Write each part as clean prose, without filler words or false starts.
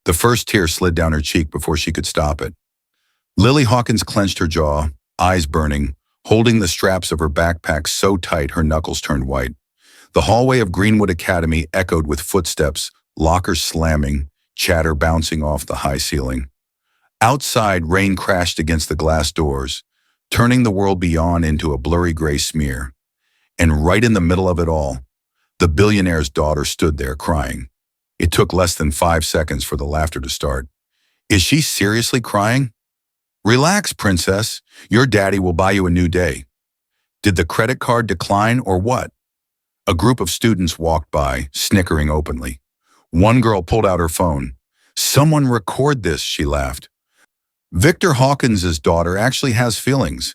The first tear slid down her cheek before she could stop it. Lily Hawkins clenched her jaw, eyes burning, holding the straps of her backpack so tight her knuckles turned white. The hallway of Greenwood Academy echoed with footsteps, lockers slamming, chatter bouncing off the high ceiling. Outside, rain crashed against the glass doors, turning the world beyond into a blurry gray smear. And right in the middle of it all, the billionaire's daughter stood there crying. It took less than 5 seconds for the laughter to start. Is she seriously crying? Relax, princess. Your daddy will buy you a new day. Did the credit card decline or what? A group of students walked by, snickering openly. One girl pulled out her phone. Someone record this, she laughed. Victor Hawkins's daughter actually has feelings.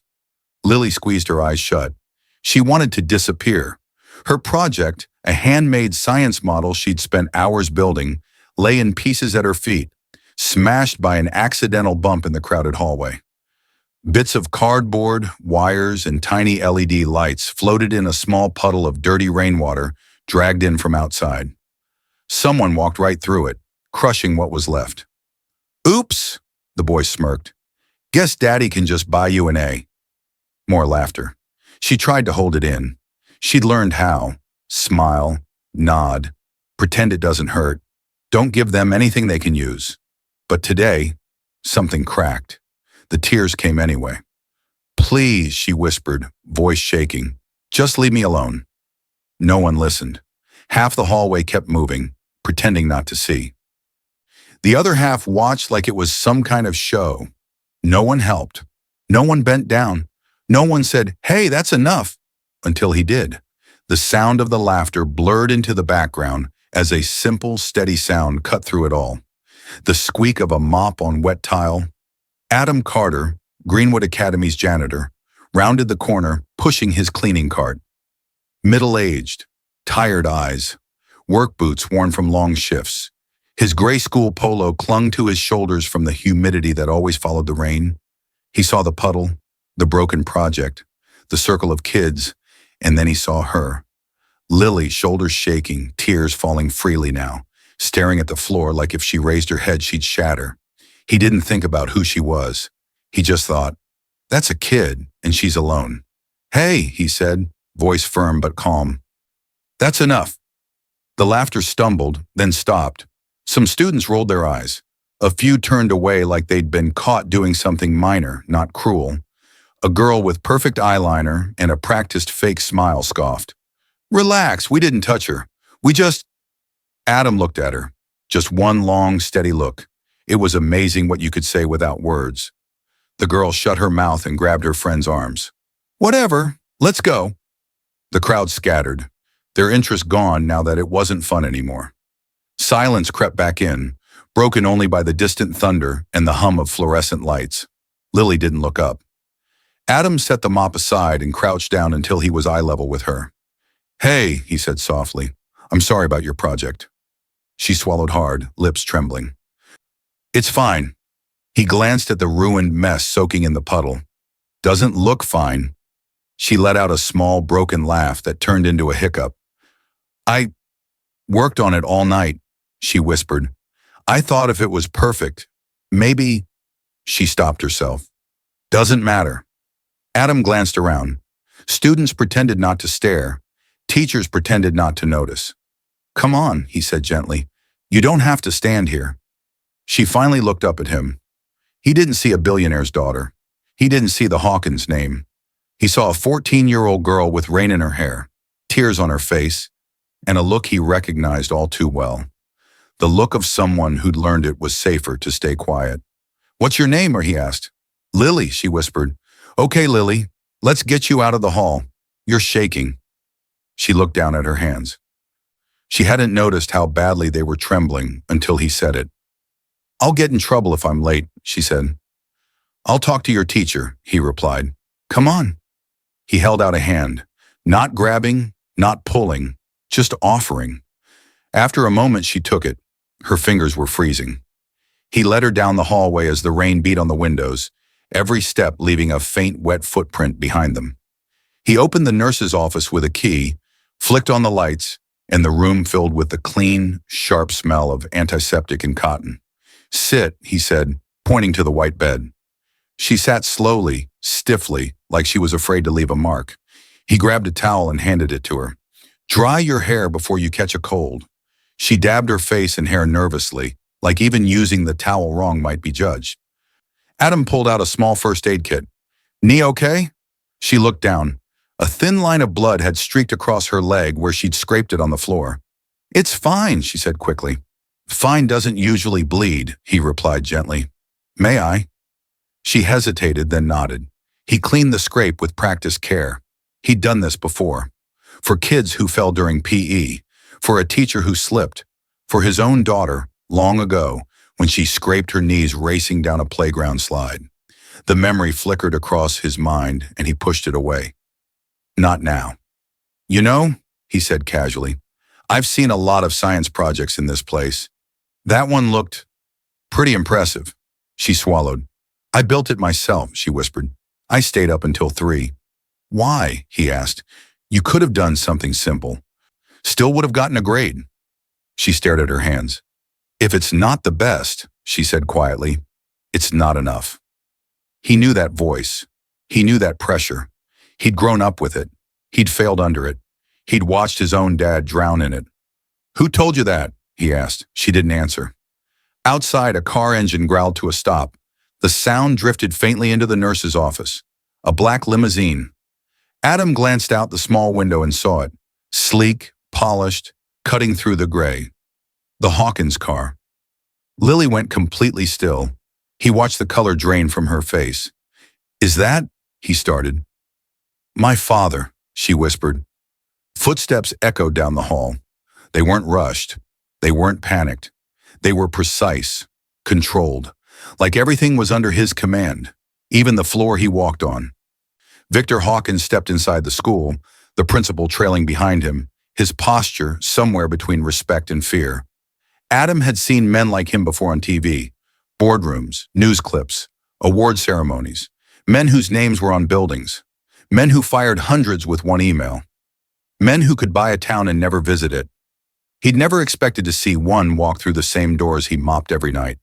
Lily squeezed her eyes shut. She wanted to disappear. Her project, a handmade science model she'd spent hours building, lay in pieces at her feet, smashed by an accidental bump in the crowded hallway. Bits of cardboard, wires, and tiny LED lights floated in a small puddle of dirty rainwater dragged in from outside. Someone walked right through it, crushing what was left. Oops, the boy smirked. Guess Daddy can just buy you an A. More laughter. She tried to hold it in. She'd learned how. Smile, nod, pretend it doesn't hurt. Don't give them anything they can use. But today, something cracked. The tears came anyway. Please, she whispered, voice shaking. Just leave me alone. No one listened. Half the hallway kept moving, pretending not to see. The other half watched like it was some kind of show. No one helped. No one bent down. No one said, "Hey, that's enough," until he did. The sound of the laughter blurred into the background as a simple, steady sound cut through it all. The squeak of a mop on wet tile. Adam Carter, Greenwood Academy's janitor, rounded the corner, pushing his cleaning cart. Middle-aged, tired eyes, work boots worn from long shifts. His gray school polo clung to his shoulders from the humidity that always followed the rain. He saw the puddle, the broken project, the circle of kids, and then he saw her. Lily, shoulders shaking, tears falling freely now, staring at the floor like if she raised her head she'd shatter. He didn't think about who she was. He just thought, that's a kid, and she's alone. Hey, he said, voice firm but calm. That's enough. The laughter stumbled, then stopped. Some students rolled their eyes. A few turned away like they'd been caught doing something minor, not cruel. A girl with perfect eyeliner and a practiced fake smile scoffed. Relax, we didn't touch her. We just... Adam looked at her. Just one long, steady look. It was amazing what you could say without words. The girl shut her mouth and grabbed her friend's arms. Whatever, let's go. The crowd scattered, their interest gone now that it wasn't fun anymore. Silence crept back in, broken only by the distant thunder and the hum of fluorescent lights. Lily didn't look up. Adam set the mop aside and crouched down until he was eye level with her. Hey, he said softly, I'm sorry about your project. She swallowed hard, lips trembling. It's fine. He glanced at the ruined mess soaking in the puddle. Doesn't look fine. She let out a small, broken laugh that turned into a hiccup. I worked on it all night, she whispered. I thought if it was perfect, maybe... She stopped herself. Doesn't matter. Adam glanced around. Students pretended not to stare. Teachers pretended not to notice. Come on, he said gently. You don't have to stand here. She finally looked up at him. He didn't see a billionaire's daughter. He didn't see the Hawkins name. He saw a 14-year-old girl with rain in her hair, tears on her face, and a look he recognized all too well. The look of someone who'd learned it was safer to stay quiet. What's your name? He asked. Lily, she whispered. Okay, Lily, let's get you out of the hall. You're shaking. She looked down at her hands. She hadn't noticed how badly they were trembling until he said it. I'll get in trouble if I'm late, she said. I'll talk to your teacher, he replied. Come on. He held out a hand, not grabbing, not pulling, just offering. After a moment, she took it. Her fingers were freezing. He led her down the hallway as the rain beat on the windows, every step leaving a faint, wet footprint behind them. He opened the nurse's office with a key, flicked on the lights, and the room filled with the clean, sharp smell of antiseptic and cotton. Sit, he said, pointing to the white bed. She sat slowly, stiffly, like she was afraid to leave a mark. He grabbed a towel and handed it to her. Dry your hair before you catch a cold. She dabbed her face and hair nervously, like even using the towel wrong might be judged. Adam pulled out a small first aid kit. Knee okay? She looked down. A thin line of blood had streaked across her leg where she'd scraped it on the floor. It's fine, she said quickly. Fine doesn't usually bleed, he replied gently. May I? She hesitated, then nodded. He cleaned the scrape with practiced care. He'd done this before. For kids who fell during PE, for a teacher who slipped, for his own daughter, long ago, when she scraped her knees racing down a playground slide. The memory flickered across his mind, and he pushed it away. Not now. You know, he said casually, I've seen a lot of science projects in this place. That one looked pretty impressive. She swallowed. I built it myself, she whispered. I stayed up until 3. Why? He asked. You could have done something simple. Still would have gotten a grade. She stared at her hands. If it's not the best, she said quietly, it's not enough. He knew that voice. He knew that pressure. He'd grown up with it. He'd failed under it. He'd watched his own dad drown in it. Who told you that? He asked. She didn't answer. Outside, a car engine growled to a stop. The sound drifted faintly into the nurse's office. A black limousine. Adam glanced out the small window and saw it. Sleek, polished, cutting through the gray. The Hawkins car. Lily went completely still. He watched the color drain from her face. Is that? He started. My father, she whispered. Footsteps echoed down the hall. They weren't rushed. They weren't panicked. They were precise, controlled, like everything was under his command, even the floor he walked on. Victor Hawkins stepped inside the school, the principal trailing behind him, his posture somewhere between respect and fear. Adam had seen men like him before on TV, boardrooms, news clips, award ceremonies, men whose names were on buildings, men who fired hundreds with one email, men who could buy a town and never visit it. He'd never expected to see one walk through the same doors he mopped every night.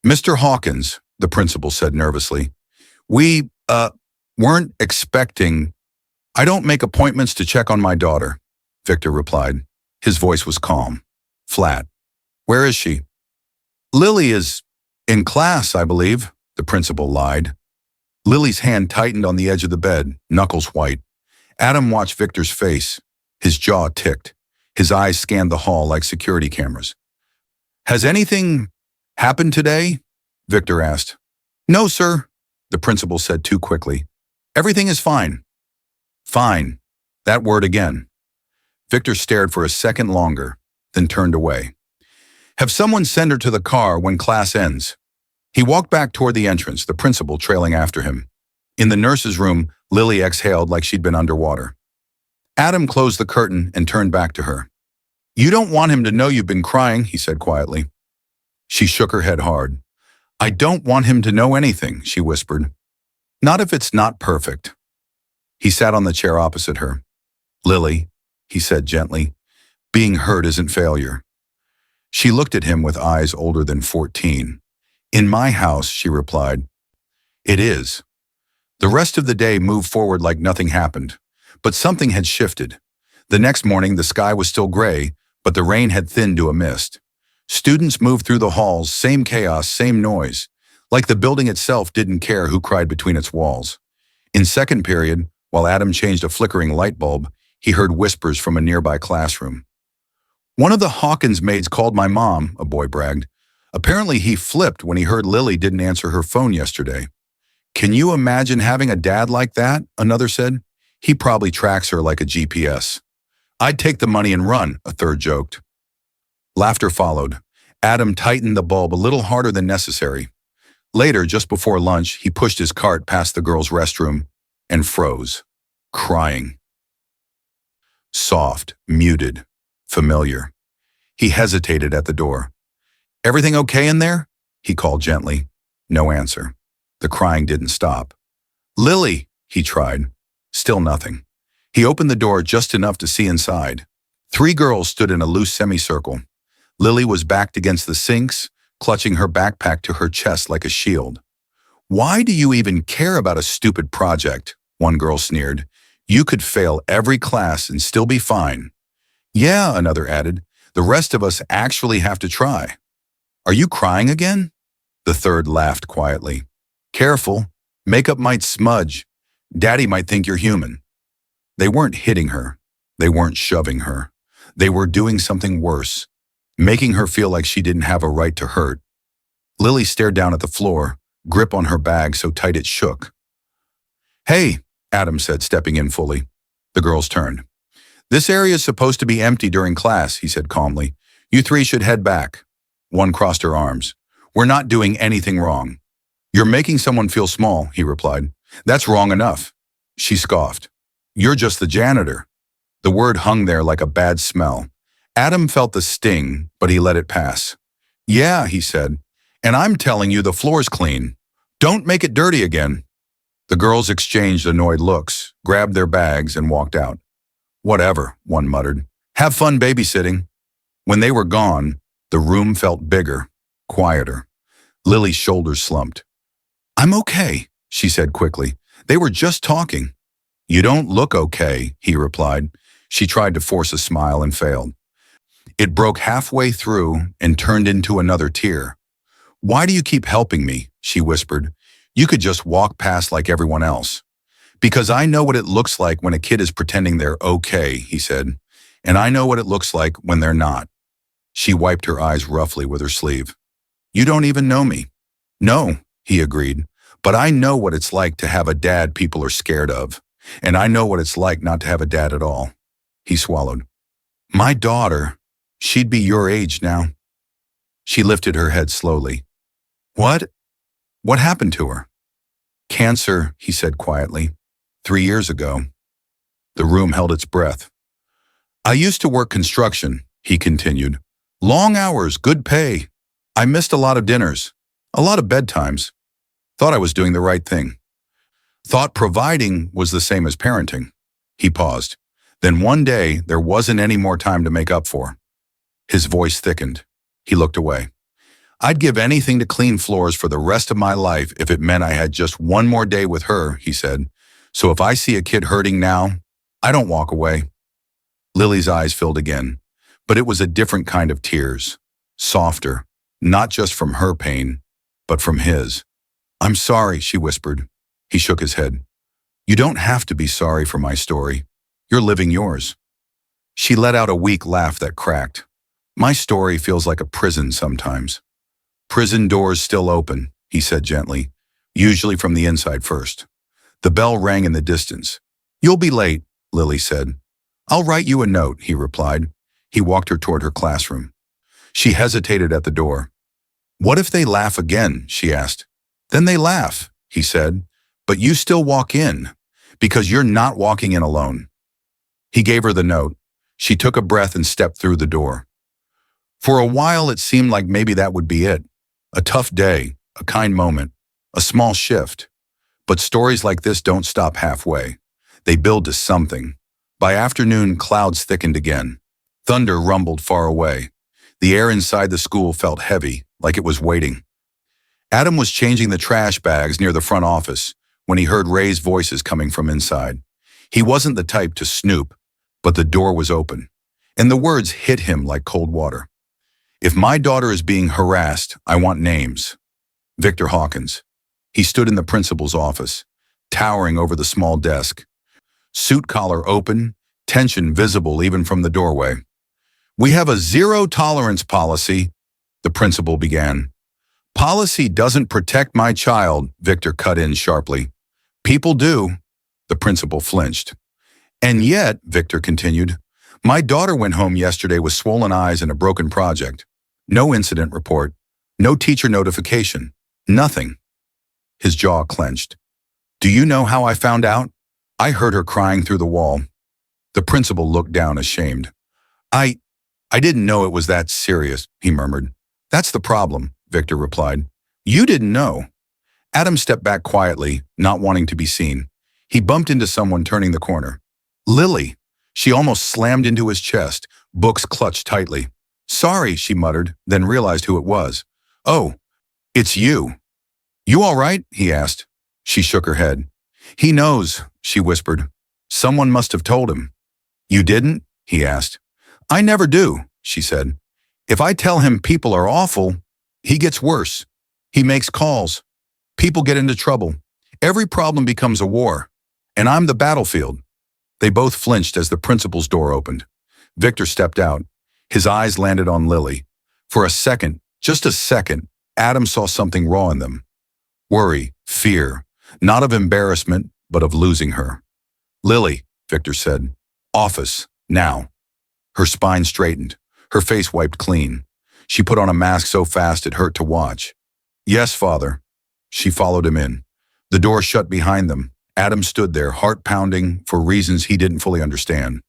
Mr. Hawkins, the principal said nervously, we, weren't expecting. I don't make appointments to check on my daughter, Victor replied. His voice was calm, flat. Where is she? Lily is in class, I believe, the principal lied. Lily's hand tightened on the edge of the bed, knuckles white. Adam watched Victor's face. His jaw ticked. His eyes scanned the hall like security cameras. Has anything happened today? Victor asked. No, sir, the principal said too quickly. Everything is fine. Fine. That word again. Victor stared for a second longer, then turned away. Have someone send her to the car when class ends. He walked back toward the entrance, the principal trailing after him. In the nurse's room, Lily exhaled like she'd been underwater. Adam closed the curtain and turned back to her. You don't want him to know you've been crying, he said quietly. She shook her head hard. I don't want him to know anything, she whispered. Not if it's not perfect. He sat on the chair opposite her. Lily, he said gently, being hurt isn't failure. She looked at him with eyes older than 14. In my house, she replied. It is. The rest of the day moved forward like nothing happened, but something had shifted. The next morning, the sky was still gray, but the rain had thinned to a mist. Students moved through the halls, same chaos, same noise, like the building itself didn't care who cried between its walls. In second period, while Adam changed a flickering light bulb, he heard whispers from a nearby classroom. One of the Hawkins maids called my mom, a boy bragged. Apparently he flipped when he heard Lily didn't answer her phone yesterday. Can you imagine having a dad like that? Another said. He probably tracks her like a GPS. I'd take the money and run, a third joked. Laughter followed. Adam tightened the bulb a little harder than necessary. Later, just before lunch, he pushed his cart past the girls' restroom and froze, crying. Soft, muted, familiar. He hesitated at the door. Everything okay in there? He called gently. No answer. The crying didn't stop. Lily, he tried. Still nothing. He opened the door just enough to see inside. 3 girls stood in a loose semicircle. Lily was backed against the sinks, clutching her backpack to her chest like a shield. "Why do you even care about a stupid project?" one girl sneered. "You could fail every class and still be fine." "Yeah," another added, "the rest of us actually have to try." "Are you crying again?" The third laughed quietly. "Careful, makeup might smudge. Daddy might think you're human." They weren't hitting her. They weren't shoving her. They were doing something worse, making her feel like she didn't have a right to hurt. Lily stared down at the floor, grip on her bag so tight it shook. "Hey," Adam said, stepping in fully. The girls turned. "This area is supposed to be empty during class," he said calmly. "You three should head back." One crossed her arms. "We're not doing anything wrong." "You're making someone feel small," he replied. "That's wrong enough." She scoffed. "You're just the janitor." The word hung there like a bad smell. Adam felt the sting, but he let it pass. "Yeah," he said, "and I'm telling you the floor's clean. Don't make it dirty again." The girls exchanged annoyed looks, grabbed their bags, and walked out. "Whatever," one muttered. "Have fun babysitting." When they were gone, the room felt bigger, quieter. Lily's shoulders slumped. "I'm okay," she said quickly. "They were just talking." "You don't look okay," he replied. She tried to force a smile and failed. It broke halfway through and turned into another tear. "Why do you keep helping me?" she whispered. "You could just walk past like everyone else." "Because I know what it looks like when a kid is pretending they're okay," he said. "And I know what it looks like when they're not." She wiped her eyes roughly with her sleeve. "You don't even know me." "No," he agreed, "but I know what it's like to have a dad people are scared of. And I know what it's like not to have a dad at all." He swallowed. "My daughter, she'd be your age now." She lifted her head slowly. "What? What happened to her?" "Cancer," he said quietly. 3 years ago." The room held its breath. "I used to work construction," he continued. "Long hours, good pay. I missed a lot of dinners, a lot of bedtimes. Thought I was doing the right thing. Thought providing was the same as parenting." He paused. "Then one day, there wasn't any more time to make up for." His voice thickened. He looked away. "I'd give anything to clean floors for the rest of my life if it meant I had just one more day with her," he said. "So if I see a kid hurting now, I don't walk away." Lily's eyes filled again, but it was a different kind of tears, softer, not just from her pain, but from his. "I'm sorry," she whispered. He shook his head. "You don't have to be sorry for my story. You're living yours." She let out a weak laugh that cracked. "My story feels like a prison sometimes." "Prison doors still open," he said gently, "usually from the inside first." The bell rang in the distance. "You'll be late," Lily said. "I'll write you a note," he replied. He walked her toward her classroom. She hesitated at the door. "What if they laugh again?" she asked. "Then they laugh," he said. "But you still walk in, because you're not walking in alone." He gave her the note. She took a breath and stepped through the door. For a while, it seemed like maybe that would be it. A tough day, a kind moment, a small shift. But stories like this don't stop halfway. They build to something. By afternoon, clouds thickened again. Thunder rumbled far away. The air inside the school felt heavy, like it was waiting. Adam was changing the trash bags near the front office when he heard Ray's voices coming from inside. He wasn't the type to snoop, but the door was open, and the words hit him like cold water. "If my daughter is being harassed, I want names." Victor Hawkins. He stood in the principal's office, towering over the small desk. Suit collar open, tension visible even from the doorway. "We have a zero-tolerance policy," the principal began. "Policy doesn't protect my child," Victor cut in sharply. "People do." The principal flinched. "And yet," Victor continued, "my daughter went home yesterday with swollen eyes and a broken project. No incident report, no teacher notification, nothing." His jaw clenched. "Do you know how I found out? I heard her crying through the wall." The principal looked down ashamed. I didn't know it was that serious," he murmured. "That's the problem," Victor replied. "You didn't know." Adam stepped back quietly, not wanting to be seen. He bumped into someone turning the corner. "Lily." She almost slammed into his chest, books clutched tightly. "Sorry," she muttered, then realized who it was. "Oh, it's you. You all right?" he asked. She shook her head. "He knows," she whispered. "Someone must have told him." "You didn't?" he asked. "I never do," she said. "If I tell him people are awful, he gets worse. He makes calls. People get into trouble. Every problem becomes a war. And I'm the battlefield." They both flinched as the principal's door opened. Victor stepped out. His eyes landed on Lily. For a second, just a second, Adam saw something raw in them. Worry, fear, not of embarrassment, but of losing her. "Lily," Victor said. "Office, now." Her spine straightened. Her face wiped clean. She put on a mask so fast it hurt to watch. "Yes, father." She followed him in. The door shut behind them. Adam stood there, heart pounding for reasons he didn't fully understand.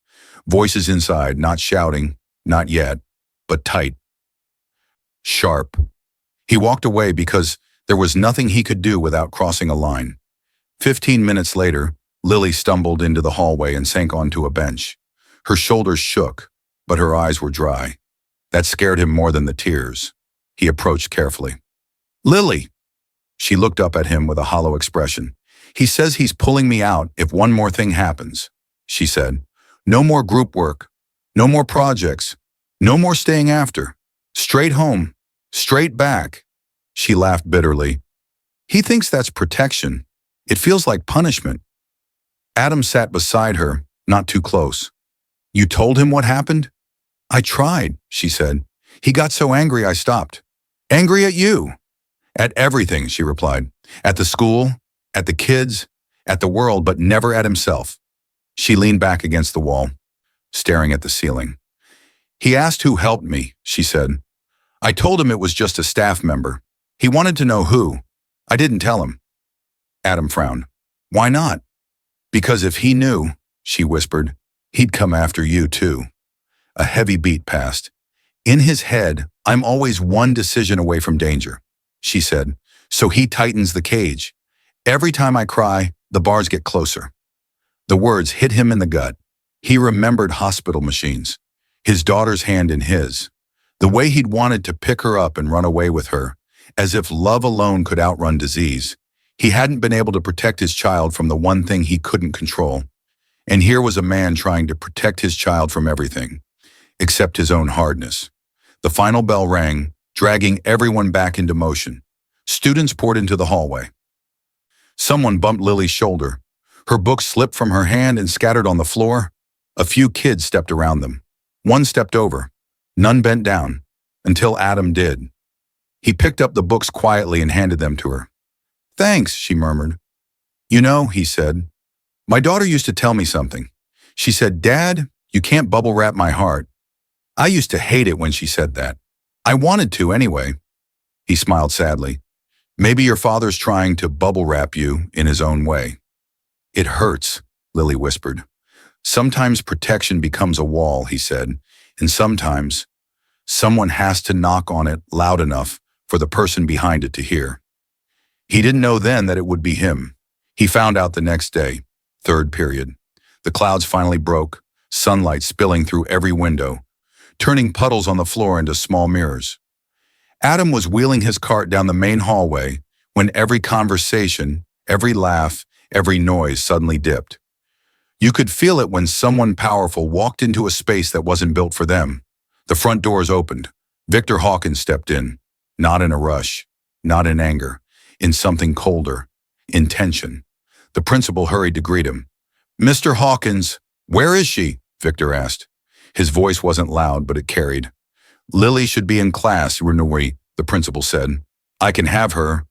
Voices inside, not shouting, not yet, but tight. Sharp. He walked away because there was nothing he could do without crossing a line. 15 minutes later, Lily stumbled into the hallway and sank onto a bench. Her shoulders shook, but her eyes were dry. That scared him more than the tears. He approached carefully. "Lily!" She looked up at him with a hollow expression. "He says he's pulling me out if one more thing happens," she said. "No more group work. No more projects. No more staying after. Straight home. Straight back." She laughed bitterly. "He thinks that's protection. It feels like punishment." Adam sat beside her, not too close. "You told him what happened?" "I tried," she said. "He got so angry I stopped." "Angry at you?" "At everything," she replied. "At the school, at the kids, at the world, but never at himself." She leaned back against the wall, staring at the ceiling. "He asked who helped me," she said. "I told him it was just a staff member. He wanted to know who. I didn't tell him." Adam frowned. "Why not?" "Because if he knew," she whispered, "he'd come after you too." A heavy beat passed. "In his head, I'm always one decision away from danger," she said. "So he tightens the cage. Every time I cry, the bars get closer." The words hit him in the gut. He remembered hospital machines, his daughter's hand in his, the way he'd wanted to pick her up and run away with her, as if love alone could outrun disease. He hadn't been able to protect his child from the one thing he couldn't control. And here was a man trying to protect his child from everything, except his own hardness. The final bell rang, dragging everyone back into motion. Students poured into the hallway. Someone bumped Lily's shoulder. Her book slipped from her hand and scattered on the floor. A few kids stepped around them. One stepped over. None bent down, until Adam did. He picked up the books quietly and handed them to her. "Thanks," she murmured. "You know," he said, "my daughter used to tell me something. She said, 'Dad, you can't bubble wrap my heart.' I used to hate it when she said that. I wanted to anyway." He smiled sadly. "Maybe your father's trying to bubble wrap you in his own way." "It hurts," Lily whispered. "Sometimes protection becomes a wall," he said, "and sometimes someone has to knock on it loud enough for the person behind it to hear." He didn't know then that it would be him. He found out the next day, third period. The clouds finally broke, sunlight spilling through every window, turning puddles on the floor into small mirrors. Adam was wheeling his cart down the main hallway when every conversation, every laugh, every noise suddenly dipped. You could feel it when someone powerful walked into a space that wasn't built for them. The front doors opened. Victor Hawkins stepped in, not in a rush, not in anger, in something colder, in tension. The principal hurried to greet him. "Mr. Hawkins, where is she?" Victor asked. His voice wasn't loud, but it carried. "Lily should be in class, Renouy," the principal said. "I can have her."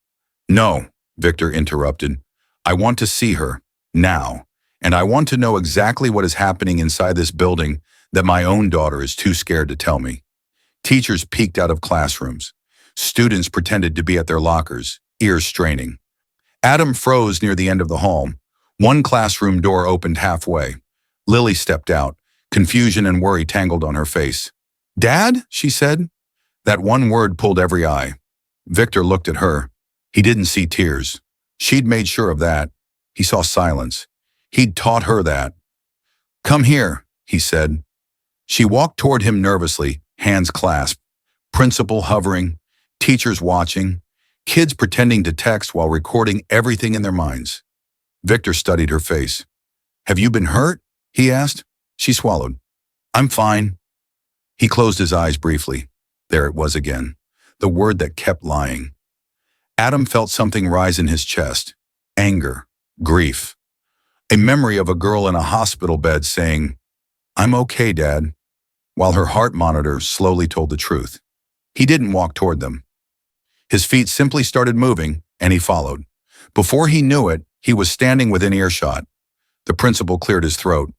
"No," Victor interrupted. "I want to see her, now, and I want to know exactly what is happening inside this building that my own daughter is too scared to tell me." Teachers peeked out of classrooms. Students pretended to be at their lockers, ears straining. Adam froze near the end of the hall. One classroom door opened halfway. Lily stepped out, confusion and worry tangled on her face. "Dad?" she said. That one word pulled every eye. Victor looked at her. He didn't see tears. She'd made sure of that. He saw silence. He'd taught her that. "Come here," he said. She walked toward him nervously, hands clasped. Principal hovering, teachers watching, kids pretending to text while recording everything in their minds. Victor studied her face. "Have you been hurt?" he asked. She swallowed. "I'm fine." He closed his eyes briefly. There it was again, the word that kept lying. Adam felt something rise in his chest. Anger, grief. A memory of a girl in a hospital bed saying, "I'm okay, Dad," while her heart monitor slowly told the truth. He didn't walk toward them. His feet simply started moving, and he followed. Before he knew it, he was standing within earshot. The principal cleared his throat.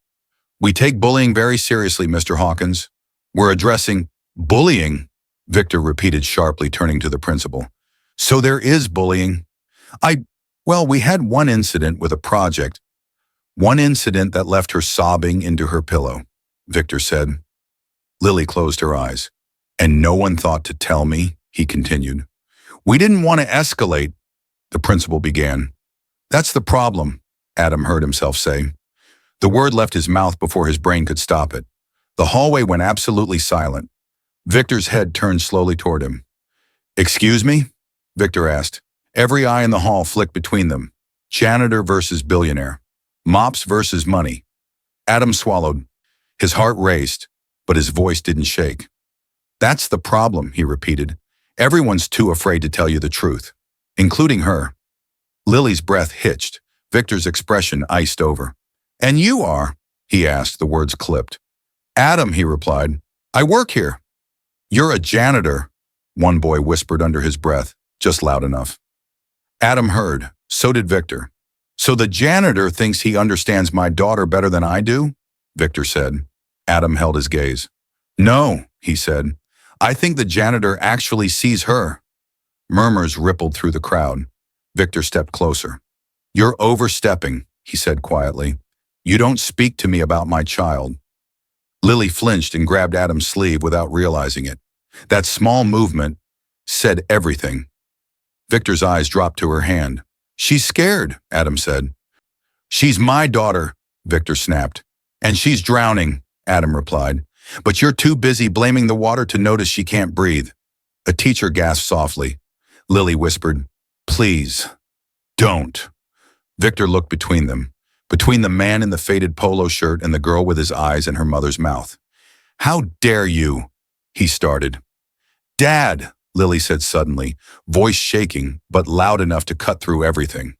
"We take bullying very seriously, Mr. Hawkins. We're addressing—" "Bullying?" Victor repeated sharply, turning to the principal. "So there is bullying?" Well, we had one incident with a project. One incident that left her sobbing into her pillow," Victor said. Lily closed her eyes. "And no one thought to tell me," he continued. "We didn't want to escalate," the principal began. "That's the problem," Adam heard himself say. The word left his mouth before his brain could stop it. The hallway went absolutely silent. Victor's head turned slowly toward him. "Excuse me?" Victor asked. Every eye in the hall flicked between them. Janitor versus billionaire. Mops versus money. Adam swallowed. His heart raced, but his voice didn't shake. "That's the problem," he repeated. "Everyone's too afraid to tell you the truth, including her." Lily's breath hitched. Victor's expression iced over. "And you are?" he asked, the words clipped. "Adam," he replied. "I work here." "You're a janitor," one boy whispered under his breath, just loud enough. Adam heard. So did Victor. "So the janitor thinks he understands my daughter better than I do?" Victor said. Adam held his gaze. "No," he said. "I think the janitor actually sees her." Murmurs rippled through the crowd. Victor stepped closer. "You're overstepping," he said quietly. "You don't speak to me about my child." Lily flinched and grabbed Adam's sleeve without realizing it. That small movement said everything. Victor's eyes dropped to her hand. "She's scared," Adam said. "She's my daughter," Victor snapped. "And she's drowning," Adam replied. "But you're too busy blaming the water to notice she can't breathe." A teacher gasped softly. Lily whispered, "Please, don't." Victor looked between them, between the man in the faded polo shirt and the girl with his eyes in her mother's mouth. "How dare you?" he started. "Dad," Lily said suddenly, voice shaking, but loud enough to cut through everything.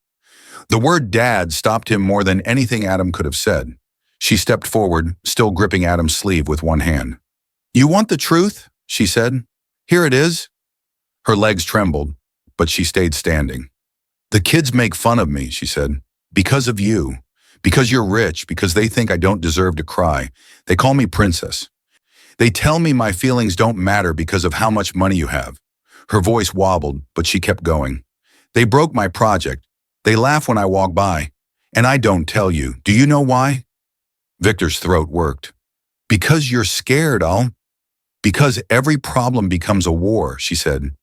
The word "dad" stopped him more than anything Adam could have said. She stepped forward, still gripping Adam's sleeve with one hand. "You want the truth?" she said. "Here it is." Her legs trembled, but she stayed standing. "The kids make fun of me," she said, "because of you. Because you're rich, because they think I don't deserve to cry. They call me princess. They tell me my feelings don't matter because of how much money you have." Her voice wobbled, but she kept going. "They broke my project. They laugh when I walk by. And I don't tell you. Do you know why?" Victor's throat worked. "Because you're scared, Because every problem becomes a war," she said.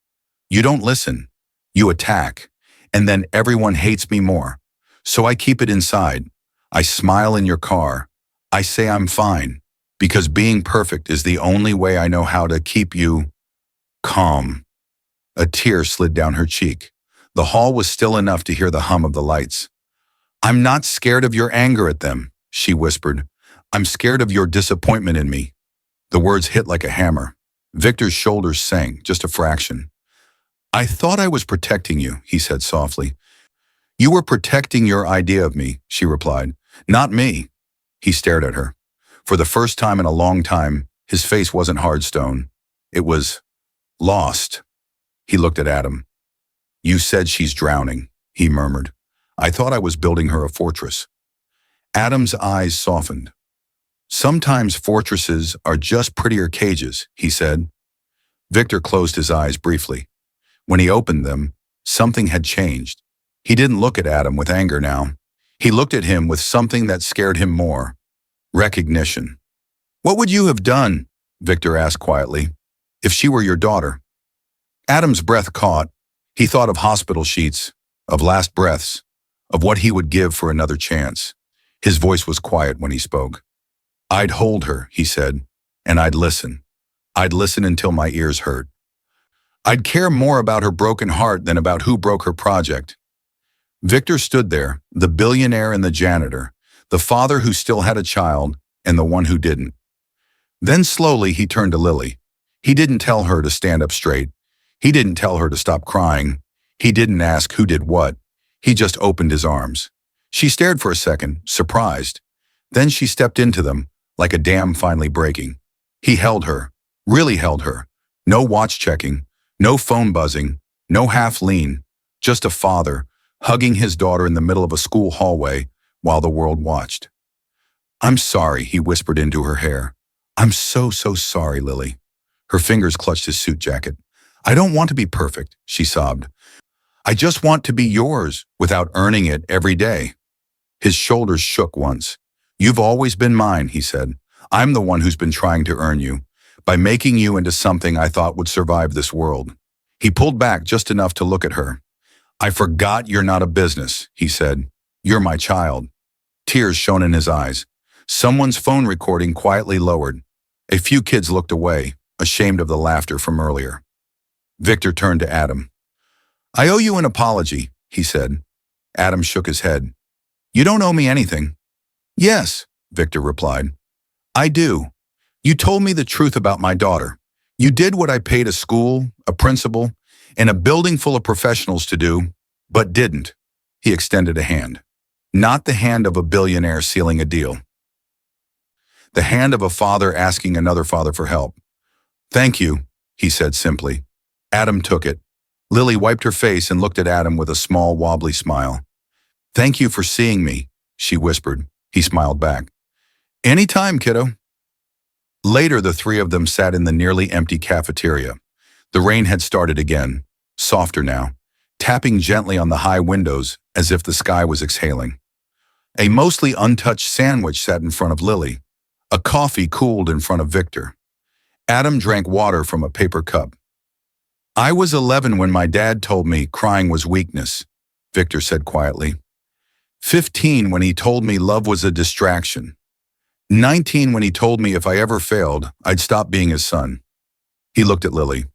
"You don't listen. You attack. And then everyone hates me more. So I keep it inside. I smile in your car. I say I'm fine. Because being perfect is the only way I know how to keep you calm." A tear slid down her cheek. The hall was still enough to hear the hum of the lights. "I'm not scared of your anger at them," she whispered. "I'm scared of your disappointment in me." The words hit like a hammer. Victor's shoulders sank, just a fraction. "I thought I was protecting you," he said softly. "You were protecting your idea of me," she replied. "Not me." He stared at her. For the first time in a long time, his face wasn't hard stone. It was lost. He looked at Adam. "You said she's drowning," he murmured. "I thought I was building her a fortress." Adam's eyes softened. "Sometimes fortresses are just prettier cages," he said. Victor closed his eyes briefly. When he opened them, something had changed. He didn't look at Adam with anger now. He looked at him with something that scared him more. Recognition. "What would you have done," Victor asked quietly, "if she were your daughter?" Adam's breath caught. He thought of hospital sheets, of last breaths, of what he would give for another chance. His voice was quiet when he spoke. "I'd hold her," he said, "and I'd listen. I'd listen until my ears hurt. I'd care more about her broken heart than about who broke her project. Victor stood there, the billionaire and the janitor, the father who still had a child and the one who didn't. Then slowly he turned to Lily. He didn't tell her to stand up straight. He didn't tell her to stop crying. He didn't ask who did what. He just opened his arms. She stared for a second, surprised. Then she stepped into them, like a dam finally breaking. He held her, really held her. No watch checking, no phone buzzing, no half lean, just a father hugging his daughter in the middle of a school hallway while the world watched. "I'm sorry," he whispered into her hair. "I'm so sorry, Lily." Her fingers clutched his suit jacket. "I don't want to be perfect," she sobbed. "I just want to be yours without earning it every day." His shoulders shook once. "You've always been mine," he said. "I'm the one who's been trying to earn you, by making you into something I thought would survive this world." He pulled back just enough to look at her. "I forgot you're not a business," he said. "You're my child." Tears shone in his eyes. Someone's phone recording quietly lowered. A few kids looked away, ashamed of the laughter from earlier. Victor turned to Adam. "I owe you an apology," he said. Adam shook his head. "You don't owe me anything." "Yes," Victor replied. "I do. You told me the truth about my daughter. You did what I paid a school, a principal, and a building full of professionals to do, but didn't." He extended a hand. Not the hand of a billionaire sealing a deal. The hand of a father asking another father for help. "Thank you," he said simply. Adam took it. Lily wiped her face and looked at Adam with a small, wobbly smile. "Thank you for seeing me," she whispered. He smiled back. "Anytime, kiddo." Later, the three of them sat in the nearly empty cafeteria. The rain had started again, softer now, tapping gently on the high windows as if the sky was exhaling. A mostly untouched sandwich sat in front of Lily. A coffee cooled in front of Victor. Adam drank water from a paper cup. "I was 11 when my dad told me crying was weakness," Victor said quietly. 15 when he told me love was a distraction. 19 when he told me if I ever failed, I'd stop being his son. He looked at Lily.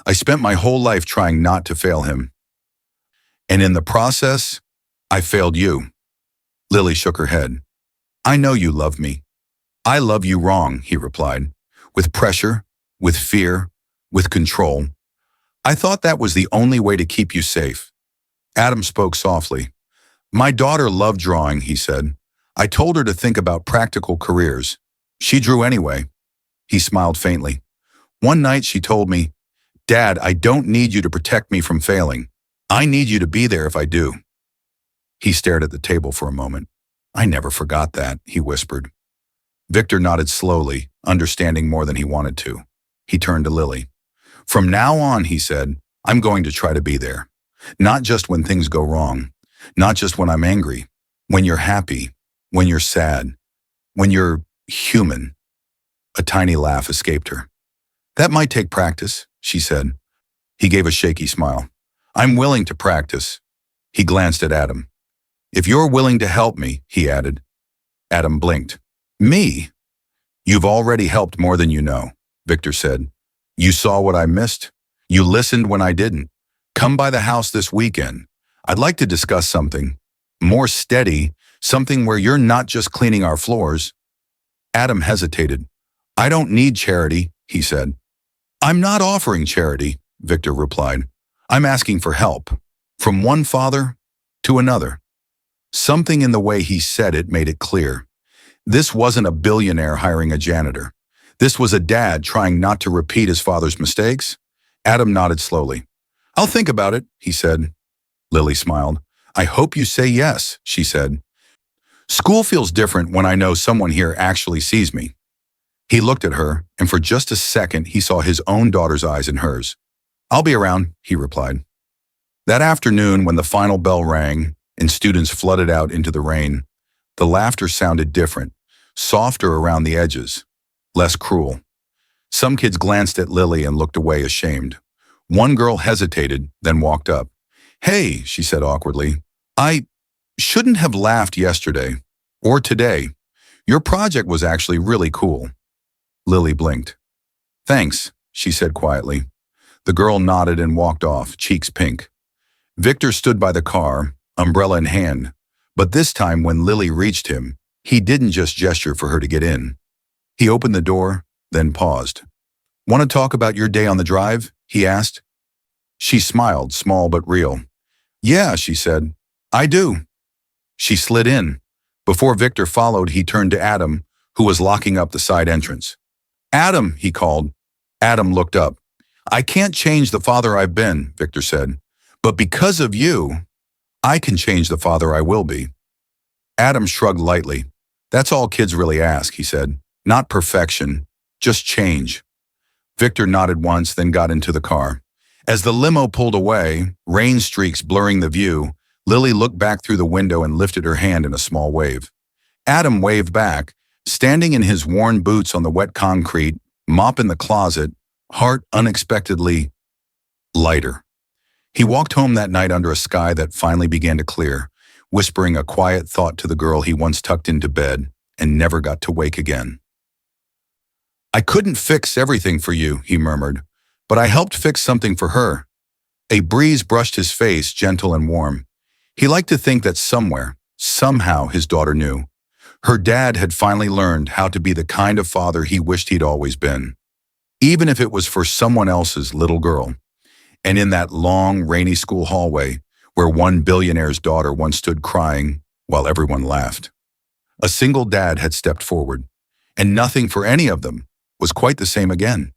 "I spent my whole life trying not to fail him. And in the process, I failed you." Lily shook her head. "I know you love me." "I love you wrong," he replied, "with pressure, with fear, with control. I thought that was the only way to keep you safe." Adam spoke softly. "My daughter loved drawing," he said. "I told her to think about practical careers. She drew anyway." He smiled faintly. "One night she told me, 'Dad, I don't need you to protect me from failing. I need you to be there if I do.'" He stared at the table for a moment. "I never forgot that," he whispered. Victor nodded slowly, understanding more than he wanted to. He turned to Lily. "From now on," he said, "I'm going to try to be there. Not just when things go wrong. Not just when I'm angry. When you're happy. When you're sad. When you're human." A tiny laugh escaped her. "That might take practice," she said. He gave a shaky smile. "I'm willing to practice." He glanced at Adam. "If you're willing to help me," he added. Adam blinked. "Me?" "You've already helped more than you know," Victor said. "You saw what I missed. You listened when I didn't. Come by the house this weekend. I'd like to discuss something more steady, something where you're not just cleaning our floors." Adam hesitated. "I don't need charity," he said. "I'm not offering charity," Victor replied. "I'm asking for help. From one father to another." Something in the way he said it made it clear. This wasn't a billionaire hiring a janitor. This was a dad trying not to repeat his father's mistakes. Adam nodded slowly. "I'll think about it," he said. Lily smiled. "I hope you say yes," she said. "School feels different when I know someone here actually sees me." He looked at her, and for just a second he saw his own daughter's eyes in hers. "I'll be around," he replied. That afternoon, when the final bell rang and students flooded out into the rain, the laughter sounded different, softer around the edges, less cruel. Some kids glanced at Lily and looked away ashamed. One girl hesitated, then walked up. "Hey," she said awkwardly, "I shouldn't have laughed yesterday, or today. Your project was actually really cool." Lily blinked. "Thanks," she said quietly. The girl nodded and walked off, cheeks pink. Victor stood by the car, umbrella in hand, but this time when Lily reached him, he didn't just gesture for her to get in. He opened the door, then paused. "Want to talk about your day on the drive?" he asked. She smiled, small but real. "Yeah," she said. "I do." She slid in. Before Victor followed, he turned to Adam, who was locking up the side entrance. "Adam," he called. Adam looked up. "I can't change the father I've been," Victor said. "But because of you, I can change the father I will be." Adam shrugged lightly. "That's all kids really ask," he said. "Not perfection, just change." Victor nodded once, then got into the car. As the limo pulled away, rain streaks blurring the view, Lily looked back through the window and lifted her hand in a small wave. Adam waved back, standing in his worn boots on the wet concrete, mop in the closet, heart unexpectedly lighter. He walked home that night under a sky that finally began to clear, whispering a quiet thought to the girl he once tucked into bed and never got to wake again. "I couldn't fix everything for you," he murmured, "but I helped fix something for her." A breeze brushed his face, gentle and warm. He liked to think that somewhere, somehow his daughter knew. Her dad had finally learned how to be the kind of father he wished he'd always been, even if it was for someone else's little girl. And in that long, rainy school hallway, where one billionaire's daughter once stood crying while everyone laughed, a single dad had stepped forward, and nothing for any of them was quite the same again.